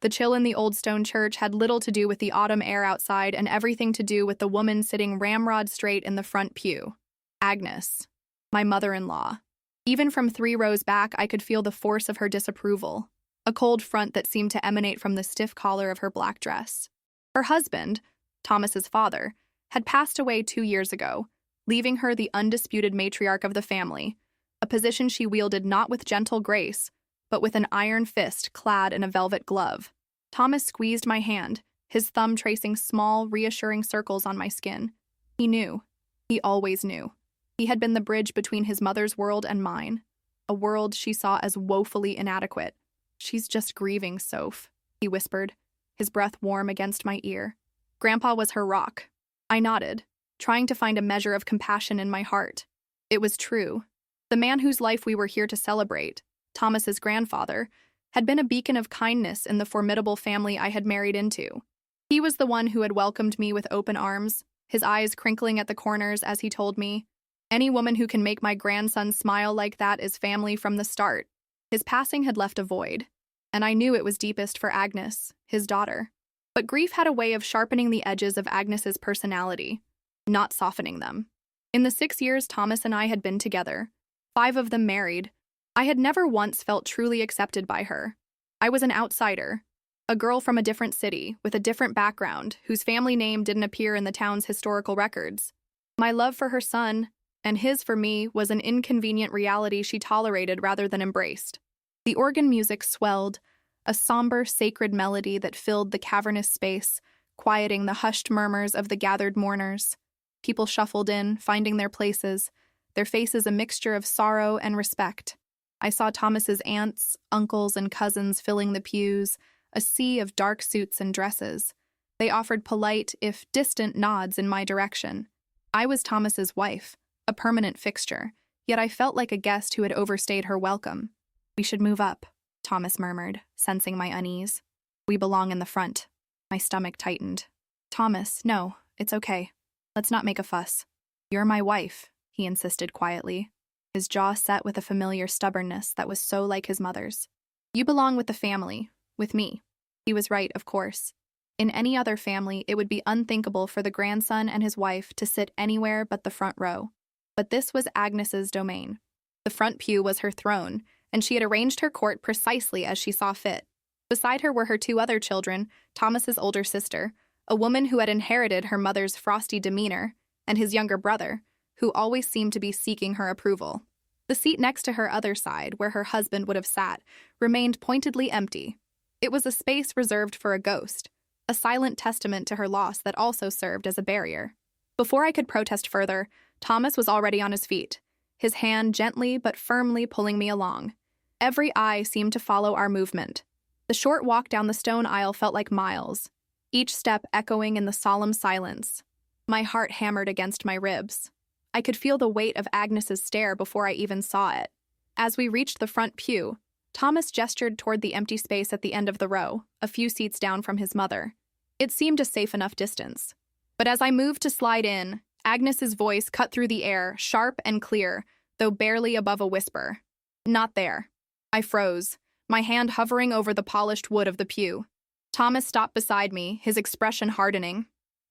The chill in the old stone church had little to do with the autumn air outside and everything to do with the woman sitting ramrod straight in the front pew. Agnes, my mother-in-law. Even from 3 rows back, I could feel the force of her disapproval, a cold front that seemed to emanate from the stiff collar of her black dress. Her husband, Thomas's father, had passed away 2 years ago, leaving her the undisputed matriarch of the family, a position she wielded not with gentle grace, but with an iron fist clad in a velvet glove. Thomas squeezed my hand, his thumb tracing small, reassuring circles on my skin. He knew. He always knew. He had been the bridge between his mother's world and mine, a world she saw as woefully inadequate. "She's just grieving, Soph," he whispered, his breath warm against my ear. Grandpa was her rock. I nodded, trying to find a measure of compassion in my heart. It was true. The man whose life we were here to celebrate, Thomas's grandfather, had been a beacon of kindness in the formidable family I had married into. He was the one who had welcomed me with open arms, his eyes crinkling at the corners as he told me, "Any woman who can make my grandson smile like that is family from the start." His passing had left a void, and I knew it was deepest for Agnes, his daughter. But grief had a way of sharpening the edges of Agnes's personality, not softening them. In the 6 years Thomas and I had been together, 5 of them married, I had never once felt truly accepted by her. I was an outsider, a girl from a different city, with a different background, whose family name didn't appear in the town's historical records. My love for her son, and his for me, was an inconvenient reality she tolerated rather than embraced. The organ music swelled, a somber, sacred melody that filled the cavernous space, quieting the hushed murmurs of the gathered mourners. People shuffled in, finding their places, their faces a mixture of sorrow and respect. I saw Thomas's aunts, uncles, and cousins filling the pews, a sea of dark suits and dresses. They offered polite, if distant, nods in my direction. I was Thomas's wife, a permanent fixture, yet I felt like a guest who had overstayed her welcome. "We should move up," Thomas murmured, sensing my unease. "We belong in the front." My stomach tightened. "Thomas, no, it's okay. Let's not make a fuss." "You're my wife," he insisted quietly, his jaw set with a familiar stubbornness that was so like his mother's. "You belong with the family, with me." He was right, of course. In any other family, it would be unthinkable for the grandson and his wife to sit anywhere but the front row. But this was Agnes's domain. The front pew was her throne, and she had arranged her court precisely as she saw fit. Beside her were her 2 other children, Thomas's older sister, a woman who had inherited her mother's frosty demeanor, and his younger brother, who always seemed to be seeking her approval. The seat next to her other side, where her husband would have sat, remained pointedly empty. It was a space reserved for a ghost, a silent testament to her loss that also served as a barrier. Before I could protest further, Thomas was already on his feet, his hand gently but firmly pulling me along. Every eye seemed to follow our movement. The short walk down the stone aisle felt like miles, each step echoing in the solemn silence. My heart hammered against my ribs. I could feel the weight of Agnes's stare before I even saw it. As we reached the front pew, Thomas gestured toward the empty space at the end of the row, a few seats down from his mother. It seemed a safe enough distance. But as I moved to slide in, Agnes's voice cut through the air, sharp and clear, though barely above a whisper. "Not there." I froze, my hand hovering over the polished wood of the pew. Thomas stopped beside me, his expression hardening.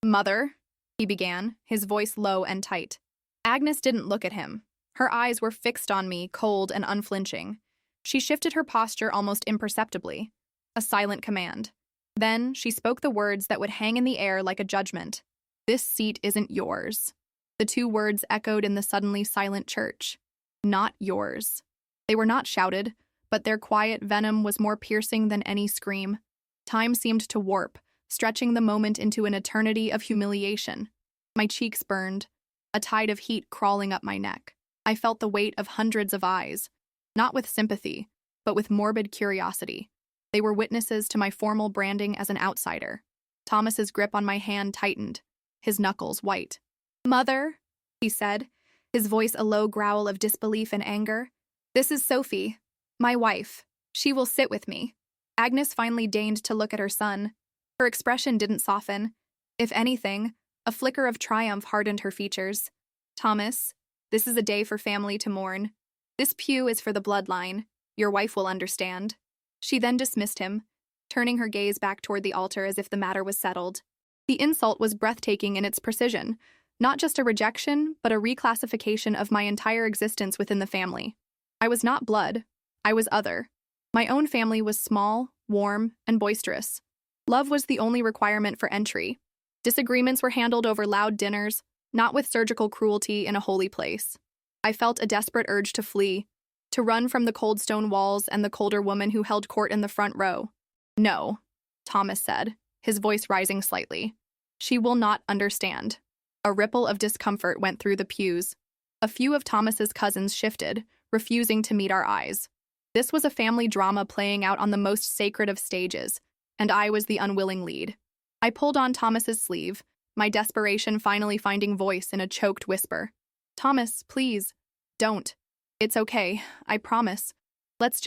"Mother," he began, his voice low and tight. Agnes didn't look at him. Her eyes were fixed on me, cold and unflinching. She shifted her posture almost imperceptibly, a silent command. Then she spoke the words that would hang in the air like a judgment. "This seat isn't yours." The 2 words echoed in the suddenly silent church. Not yours. They were not shouted, but their quiet venom was more piercing than any scream. Time seemed to warp, stretching the moment into an eternity of humiliation. My cheeks burned, a tide of heat crawling up my neck. I felt the weight of hundreds of eyes, not with sympathy, but with morbid curiosity. They were witnesses to my formal branding as an outsider. Thomas's grip on my hand tightened, his knuckles white. "Mother," he said, his voice a low growl of disbelief and anger. "This is Sophie, my wife. She will sit with me." Agnes finally deigned to look at her son. Her expression didn't soften. If anything, a flicker of triumph hardened her features. "Thomas, this is a day for family to mourn. This pew is for the bloodline. Your wife will understand." She then dismissed him, turning her gaze back toward the altar as if the matter was settled. The insult was breathtaking in its precision, not just a rejection, but a reclassification of my entire existence within the family. I was not blood. I was other. My own family was small, warm, and boisterous. Love was the only requirement for entry. Disagreements were handled over loud dinners, not with surgical cruelty in a holy place. I felt a desperate urge to flee, to run from the cold stone walls and the colder woman who held court in the front row. "No," Thomas said, his voice rising slightly. "She will not understand." A ripple of discomfort went through the pews. A few of Thomas's cousins shifted, refusing to meet our eyes. This was a family drama playing out on the most sacred of stages, and I was the unwilling lead. I pulled on Thomas's sleeve, my desperation finally finding voice in a choked whisper. "Thomas, please, don't. It's okay, I promise. Let's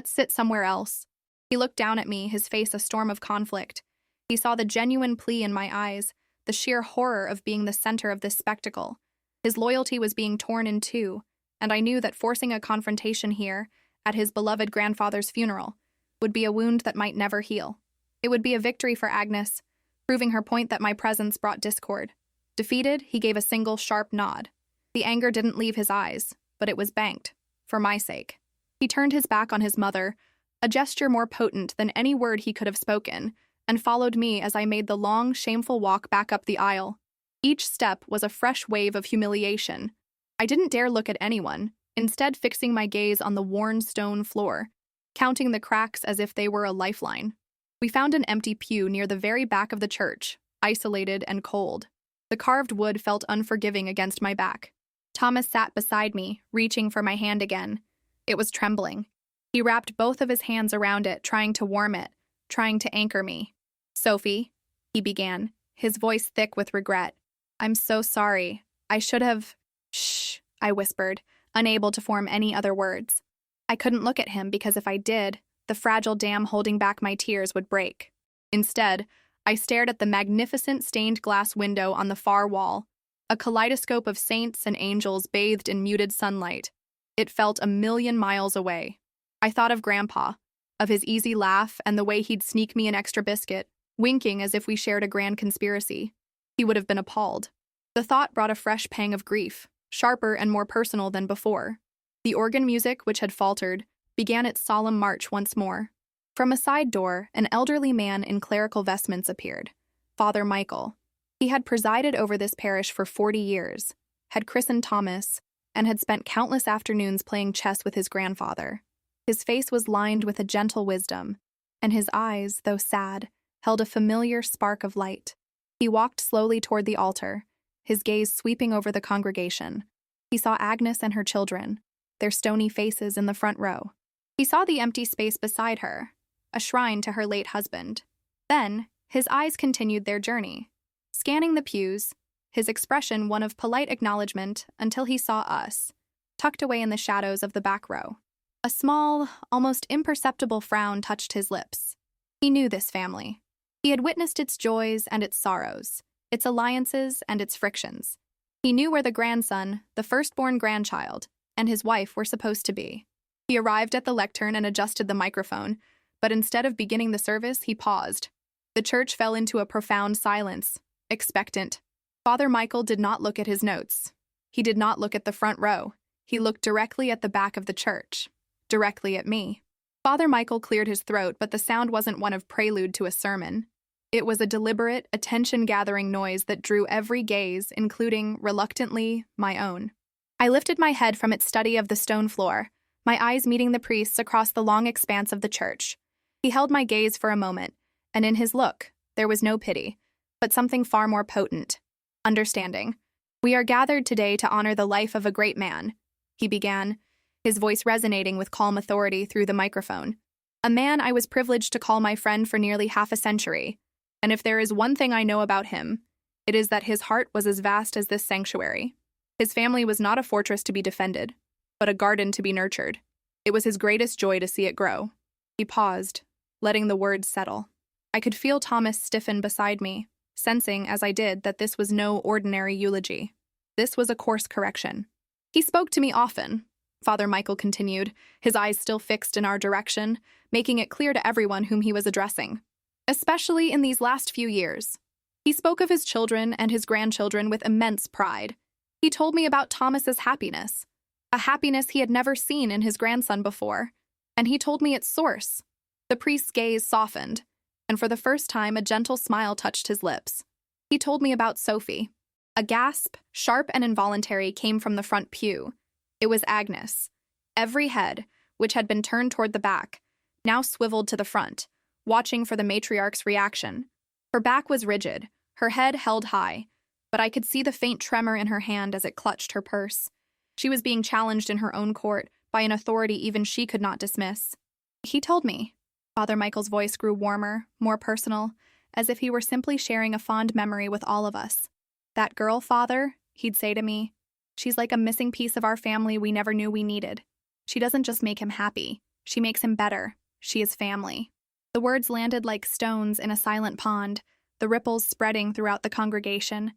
sit somewhere else." He looked down at me, his face a storm of conflict. He saw the genuine plea in my eyes, the sheer horror of being the center of this spectacle. His loyalty was being torn in two, and I knew that forcing a confrontation here, at his beloved grandfather's funeral, would be a wound that might never heal. It would be a victory for Agnes, proving her point that my presence brought discord. Defeated, he gave a single sharp nod. The anger didn't leave his eyes, but it was banked, for my sake. He turned his back on his mother, a gesture more potent than any word he could have spoken, and followed me as I made the long, shameful walk back up the aisle. Each step was a fresh wave of humiliation. I didn't dare look at anyone, instead fixing my gaze on the worn stone floor, counting the cracks as if they were a lifeline. We found an empty pew near the very back of the church, isolated and cold. The carved wood felt unforgiving against my back. Thomas sat beside me, reaching for my hand again. It was trembling. He wrapped both of his hands around it, trying to warm it, trying to anchor me. "Sophie," he began, his voice thick with regret. "I'm so sorry. I should have—" "Shh," I whispered, unable to form any other words. I couldn't look at him because if I did, the fragile dam holding back my tears would break. Instead, I stared at the magnificent stained glass window on the far wall, a kaleidoscope of saints and angels bathed in muted sunlight. It felt a million miles away. I thought of Grandpa, of his easy laugh and the way he'd sneak me an extra biscuit, winking as if we shared a grand conspiracy. He would have been appalled. The thought brought a fresh pang of grief, sharper and more personal than before. The organ music, which had faltered, began its solemn march once more. From a side door, an elderly man in clerical vestments appeared, Father Michael. He had presided over this parish for 40 years, had christened Thomas, and had spent countless afternoons playing chess with his grandfather. His face was lined with a gentle wisdom, and his eyes, though sad, held a familiar spark of light. He walked slowly toward the altar, his gaze sweeping over the congregation. He saw Agnes and her children, their stony faces in the front row. He saw the empty space beside her, a shrine to her late husband. Then, his eyes continued their journey, scanning the pews, his expression one of polite acknowledgement until he saw us, tucked away in the shadows of the back row. A small, almost imperceptible frown touched his lips. He knew this family. He had witnessed its joys and its sorrows, its alliances and its frictions. He knew where the grandson, the firstborn grandchild, and his wife were supposed to be. He arrived at the lectern and adjusted the microphone, but instead of beginning the service, he paused. The church fell into a profound silence, expectant. Father Michael did not look at his notes. He did not look at the front row. He looked directly at the back of the church, directly at me. Father Michael cleared his throat, but the sound wasn't one of prelude to a sermon. It was a deliberate, attention-gathering noise that drew every gaze, including, reluctantly, my own. I lifted my head from its study of the stone floor, my eyes meeting the priest's across the long expanse of the church. He held my gaze for a moment, and in his look, there was no pity, but something far more potent. Understanding. "We are gathered today to honor the life of a great man," he began, his voice resonating with calm authority through the microphone. "A man I was privileged to call my friend for nearly half a century, and if there is one thing I know about him, it is that his heart was as vast as this sanctuary. His family was not a fortress to be defended, but a garden to be nurtured. It was his greatest joy to see it grow." He paused, letting the words settle. I could feel Thomas stiffen beside me, sensing, as I did, that this was no ordinary eulogy. This was a course correction. "He spoke to me often," Father Michael continued, his eyes still fixed in our direction, making it clear to everyone whom he was addressing, especially in these last few years. He spoke of his children and his grandchildren with immense pride. He told me about Thomas's happiness, a happiness he had never seen in his grandson before, and he told me its source. The priest's gaze softened, and for the first time a gentle smile touched his lips. He told me about Sophie. A gasp, sharp and involuntary, came from the front pew. It was Agnes. Every head, which had been turned toward the back, now swiveled to the front, watching for the matriarch's reaction. Her back was rigid, her head held high, but I could see the faint tremor in her hand as it clutched her purse. She was being challenged in her own court by an authority even she could not dismiss. He told me. Father Michael's voice grew warmer, more personal, as if he were simply sharing a fond memory with all of us. That girl, Father, he'd say to me, she's like a missing piece of our family we never knew we needed. She doesn't just make him happy, she makes him better. She is family. The words landed like stones in a silent pond, the ripples spreading throughout the congregation.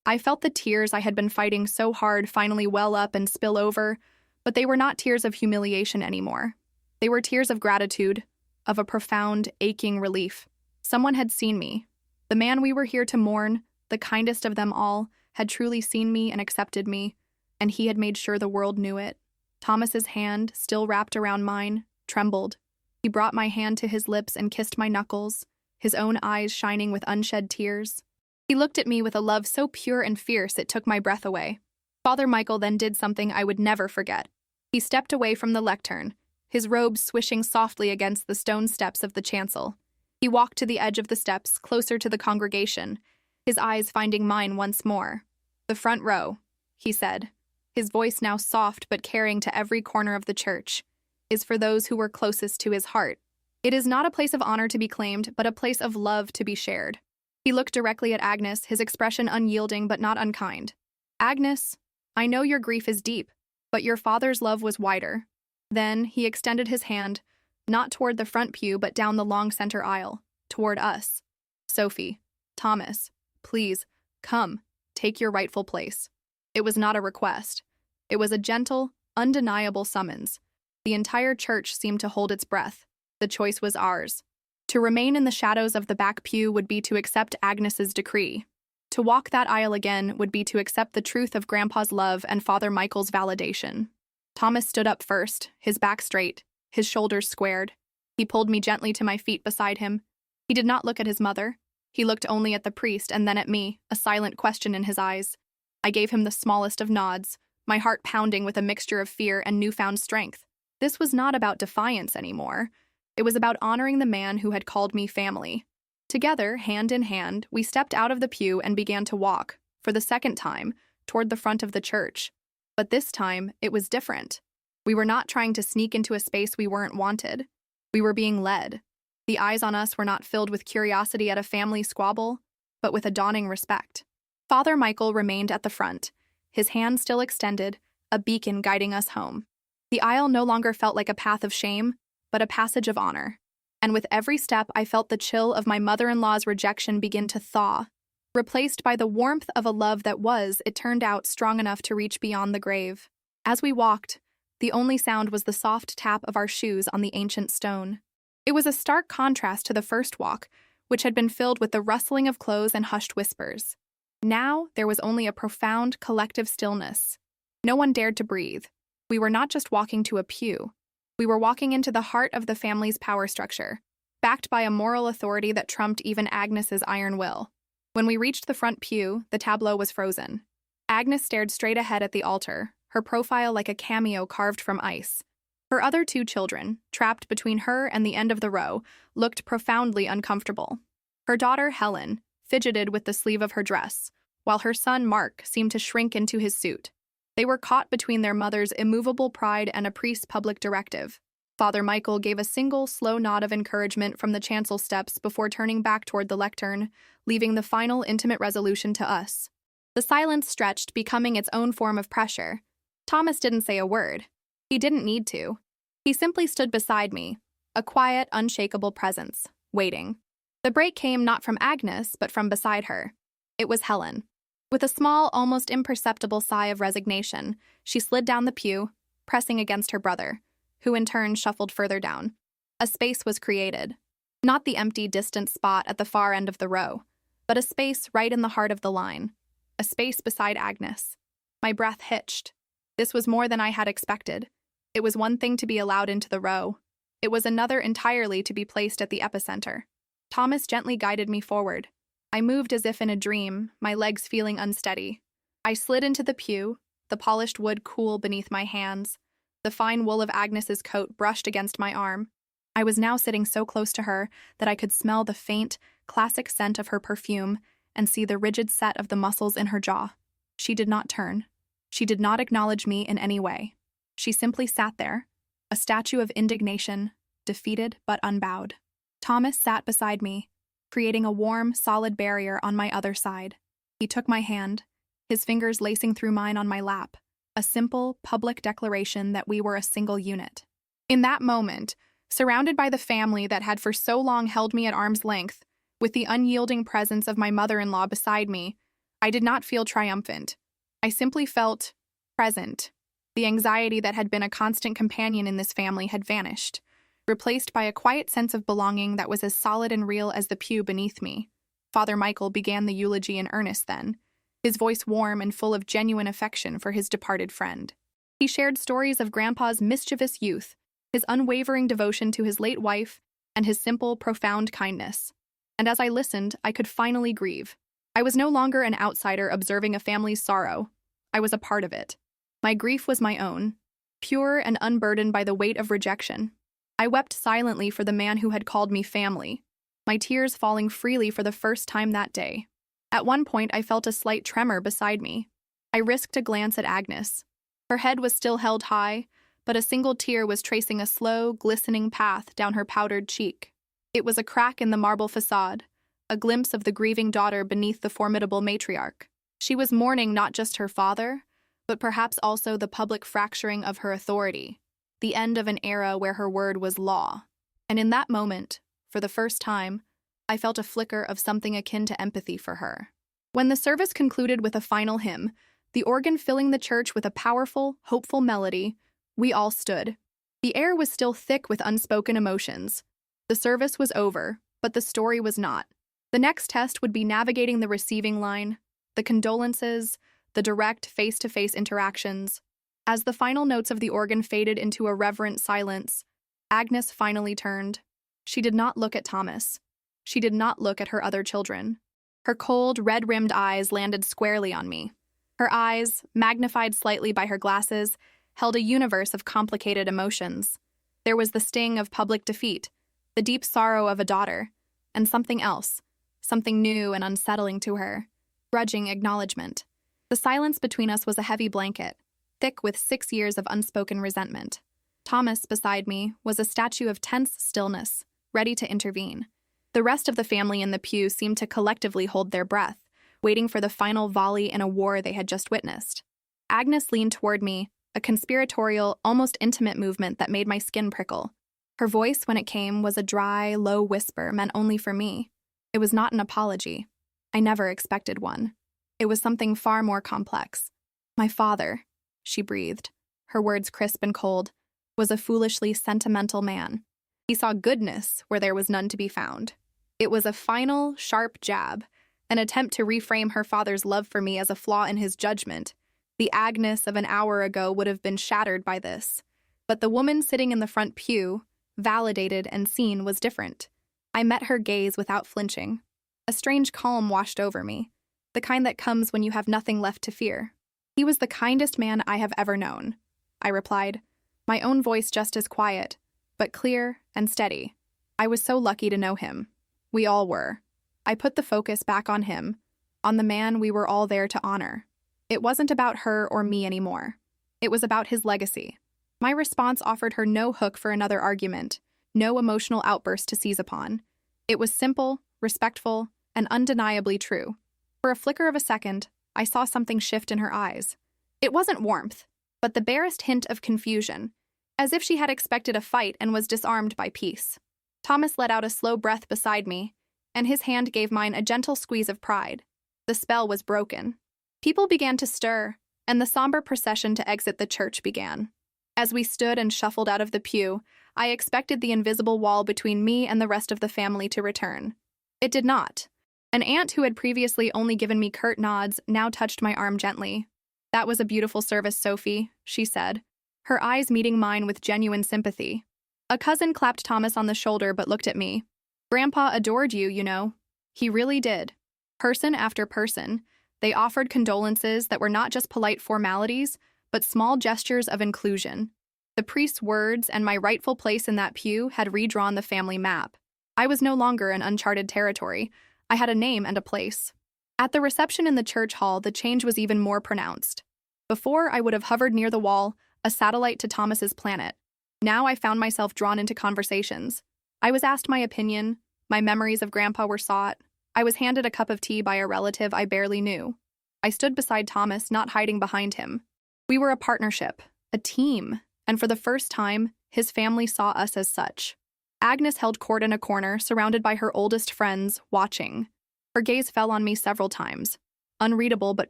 I felt the tears I had been fighting so hard finally well up and spill over, but they were not tears of humiliation anymore. They were tears of gratitude, of a profound, aching relief. Someone had seen me. The man we were here to mourn, the kindest of them all, had truly seen me and accepted me, and he had made sure the world knew it. Thomas's hand, still wrapped around mine, trembled. He brought my hand to his lips and kissed my knuckles, his own eyes shining with unshed tears. He looked at me with a love so pure and fierce it took my breath away. Father Michael then did something I would never forget. He stepped away from the lectern, his robes swishing softly against the stone steps of the chancel. He walked to the edge of the steps, closer to the congregation, his eyes finding mine once more. "The front row," he said, his voice now soft but carrying to every corner of the church, "is for those who were closest to his heart. It is not a place of honor to be claimed, but a place of love to be shared." He looked directly at Agnes, his expression unyielding but not unkind. "Agnes, I know your grief is deep, but your father's love was wider." Then he extended his hand, not toward the front pew but down the long center aisle, toward us. "Sophie, Thomas, please, come, take your rightful place." It was not a request. It was a gentle, undeniable summons. The entire church seemed to hold its breath. The choice was ours. To remain in the shadows of the back pew would be to accept Agnes's decree. To walk that aisle again would be to accept the truth of Grandpa's love and Father Michael's validation. Thomas stood up first, his back straight, his shoulders squared. He pulled me gently to my feet beside him. He did not look at his mother. He looked only at the priest and then at me, a silent question in his eyes. I gave him the smallest of nods, my heart pounding with a mixture of fear and newfound strength. This was not about defiance anymore. It was about honoring the man who had called me family. Together, hand in hand, we stepped out of the pew and began to walk, for the second time, toward the front of the church. But this time, it was different. We were not trying to sneak into a space we weren't wanted. We were being led. The eyes on us were not filled with curiosity at a family squabble, but with a dawning respect. Father Michael remained at the front, his hand still extended, a beacon guiding us home. The aisle no longer felt like a path of shame, but a passage of honor. And with every step, I felt the chill of my mother-in-law's rejection begin to thaw, replaced by the warmth of a love that was, it turned out, strong enough to reach beyond the grave. As we walked, the only sound was the soft tap of our shoes on the ancient stone. It was a stark contrast to the first walk, which had been filled with the rustling of clothes and hushed whispers. Now, there was only a profound, collective stillness. No one dared to breathe. We were not just walking to a pew. We were walking into the heart of the family's power structure, backed by a moral authority that trumped even Agnes's iron will. When we reached the front pew, the tableau was frozen. Agnes stared straight ahead at the altar, her profile like a cameo carved from ice. Her other two children, trapped between her and the end of the row, looked profoundly uncomfortable. Her daughter, Helen, fidgeted with the sleeve of her dress, while her son, Mark, seemed to shrink into his suit. They were caught between their mother's immovable pride and a priest's public directive. Father Michael gave a single, slow nod of encouragement from the chancel steps before turning back toward the lectern, leaving the final intimate resolution to us. The silence stretched, becoming its own form of pressure. Thomas didn't say a word. He didn't need to. He simply stood beside me, a quiet, unshakable presence, waiting. The break came not from Agnes, but from beside her. It was Helen. With a small, almost imperceptible sigh of resignation, she slid down the pew, pressing against her brother, who in turn shuffled further down. A space was created. Not the empty, distant spot at the far end of the row, but a space right in the heart of the line. A space beside Agnes. My breath hitched. This was more than I had expected. It was one thing to be allowed into the row. It was another entirely to be placed at the epicenter. Thomas gently guided me forward. I moved as if in a dream, my legs feeling unsteady. I slid into the pew, the polished wood cool beneath my hands. The fine wool of Agnes's coat brushed against my arm. I was now sitting so close to her that I could smell the faint, classic scent of her perfume and see the rigid set of the muscles in her jaw. She did not turn. She did not acknowledge me in any way. She simply sat there, a statue of indignation, defeated but unbowed. Thomas sat beside me, creating a warm, solid barrier on my other side. He took my hand, his fingers lacing through mine on my lap, a simple, public declaration that we were a single unit. In that moment, surrounded by the family that had for so long held me at arm's length, with the unyielding presence of my mother-in-law beside me, I did not feel triumphant. I simply felt present. The anxiety that had been a constant companion in this family had vanished, replaced by a quiet sense of belonging that was as solid and real as the pew beneath me. Father Michael began the eulogy in earnest then, his voice warm and full of genuine affection for his departed friend. He shared stories of Grandpa's mischievous youth, his unwavering devotion to his late wife, and his simple, profound kindness. And as I listened, I could finally grieve. I was no longer an outsider observing a family's sorrow. I was a part of it. My grief was my own, pure and unburdened by the weight of rejection. I wept silently for the man who had called me family, my tears falling freely for the first time that day. At one point, I felt a slight tremor beside me. I risked a glance at Agnes. Her head was still held high, but a single tear was tracing a slow, glistening path down her powdered cheek. It was a crack in the marble facade, a glimpse of the grieving daughter beneath the formidable matriarch. She was mourning not just her father, but perhaps also the public fracturing of her authority, the end of an era where her word was law. And in that moment, for the first time, I felt a flicker of something akin to empathy for her. When the service concluded with a final hymn, the organ filling the church with a powerful, hopeful melody, we all stood. The air was still thick with unspoken emotions. The service was over, but the story was not. The next test would be navigating the receiving line, the condolences, the direct face-to-face interactions. As the final notes of the organ faded into a reverent silence, Agnes finally turned. She did not look at Thomas. She did not look at her other children. Her cold, red-rimmed eyes landed squarely on me. Her eyes, magnified slightly by her glasses, held a universe of complicated emotions. There was the sting of public defeat, the deep sorrow of a daughter, and something else, something new and unsettling to her, grudging acknowledgement. The silence between us was a heavy blanket, thick with 6 years of unspoken resentment. Thomas, beside me, was a statue of tense stillness, ready to intervene. The rest of the family in the pew seemed to collectively hold their breath, waiting for the final volley in a war they had just witnessed. Agnes leaned toward me, a conspiratorial, almost intimate movement that made my skin prickle. Her voice, when it came, was a dry, low whisper meant only for me. It was not an apology. I never expected one. It was something far more complex. My father, she breathed, her words crisp and cold, was a foolishly sentimental man. He saw goodness where there was none to be found. It was a final, sharp jab, an attempt to reframe her father's love for me as a flaw in his judgment. The Agnes of an hour ago would have been shattered by this. But the woman sitting in the front pew, validated and seen, was different. I met her gaze without flinching. A strange calm washed over me, the kind that comes when you have nothing left to fear. He was the kindest man I have ever known, I replied, my own voice just as quiet, but clear and steady. I was so lucky to know him. We all were. I put the focus back on him, on the man we were all there to honor. It wasn't about her or me anymore. It was about his legacy. My response offered her no hook for another argument, no emotional outburst to seize upon. It was simple, respectful, and undeniably true. For a flicker of a second, I saw something shift in her eyes. It wasn't warmth, but the barest hint of confusion, as if she had expected a fight and was disarmed by peace. Thomas let out a slow breath beside me, and his hand gave mine a gentle squeeze of pride. The spell was broken. People began to stir, and the somber procession to exit the church began. As we stood and shuffled out of the pew, I expected the invisible wall between me and the rest of the family to return. It did not. An aunt who had previously only given me curt nods now touched my arm gently. "That was a beautiful service, Sophie," she said, her eyes meeting mine with genuine sympathy. A cousin clapped Thomas on the shoulder but looked at me. "Grandpa adored you, you know." He really did. Person after person, they offered condolences that were not just polite formalities, but small gestures of inclusion. The priest's words and my rightful place in that pew had redrawn the family map. I was no longer in uncharted territory. I had a name and a place. At the reception in the church hall, the change was even more pronounced. Before, I would have hovered near the wall, a satellite to Thomas's planet. Now I found myself drawn into conversations. I was asked my opinion, my memories of Grandpa were sought. I was handed a cup of tea by a relative I barely knew. I stood beside Thomas, not hiding behind him. We were a partnership, a team, and for the first time, his family saw us as such. Agnes held court in a corner, surrounded by her oldest friends, watching. Her gaze fell on me several times, unreadable but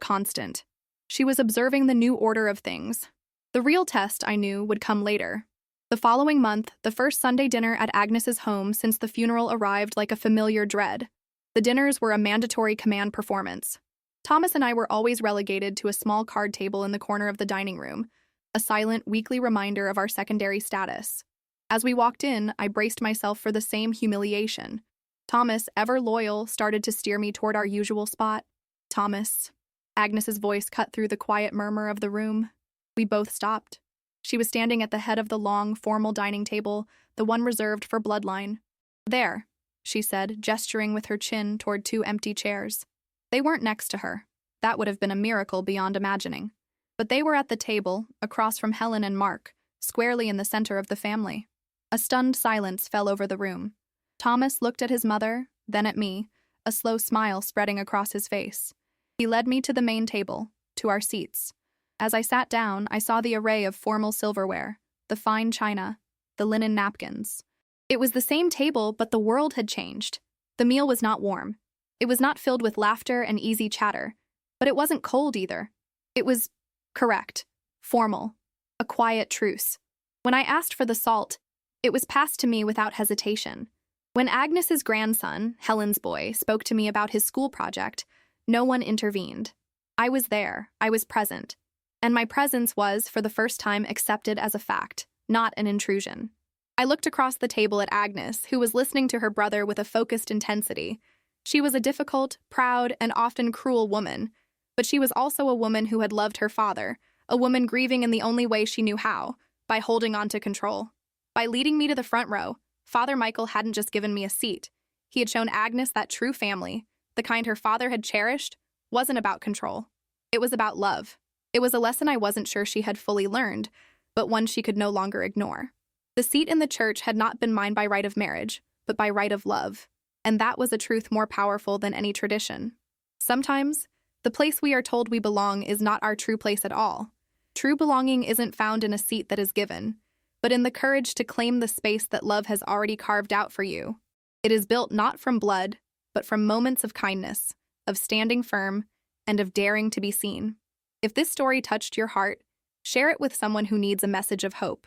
constant. She was observing the new order of things. The real test, I knew, would come later. The following month, the first Sunday dinner at Agnes's home since the funeral arrived like a familiar dread. The dinners were a mandatory command performance. Thomas and I were always relegated to a small card table in the corner of the dining room, a silent, weekly reminder of our secondary status. As we walked in, I braced myself for the same humiliation. Thomas, ever loyal, started to steer me toward our usual spot. "Thomas." Agnes's voice cut through the quiet murmur of the room. We both stopped. She was standing at the head of the long, formal dining table, the one reserved for bloodline. "There," she said, gesturing with her chin toward two empty chairs. They weren't next to her. That would have been a miracle beyond imagining. But they were at the table, across from Helen and Mark, squarely in the center of the family. A stunned silence fell over the room. Thomas looked at his mother, then at me, a slow smile spreading across his face. He led me to the main table, to our seats. As I sat down, I saw the array of formal silverware, the fine china, the linen napkins. It was the same table, but the world had changed. The meal was not warm. It was not filled with laughter and easy chatter, but it wasn't cold either. It was correct, formal, a quiet truce. When I asked for the salt, it was passed to me without hesitation. When Agnes's grandson, Helen's boy, spoke to me about his school project, no one intervened. I was there, I was present, and my presence was, for the first time, accepted as a fact, not an intrusion. I looked across the table at Agnes, who was listening to her brother with a focused intensity. She was a difficult, proud, and often cruel woman, but she was also a woman who had loved her father, a woman grieving in the only way she knew how, by holding on to control. By leading me to the front row, Father Michael hadn't just given me a seat. He had shown Agnes that true family, the kind her father had cherished, wasn't about control. It was about love. It was a lesson I wasn't sure she had fully learned, but one she could no longer ignore. The seat in the church had not been mine by right of marriage, but by right of love, and that was a truth more powerful than any tradition. Sometimes, the place we are told we belong is not our true place at all. True belonging isn't found in a seat that is given, but in the courage to claim the space that love has already carved out for you. It is built not from blood, but from moments of kindness, of standing firm, and of daring to be seen. If this story touched your heart, share it with someone who needs a message of hope.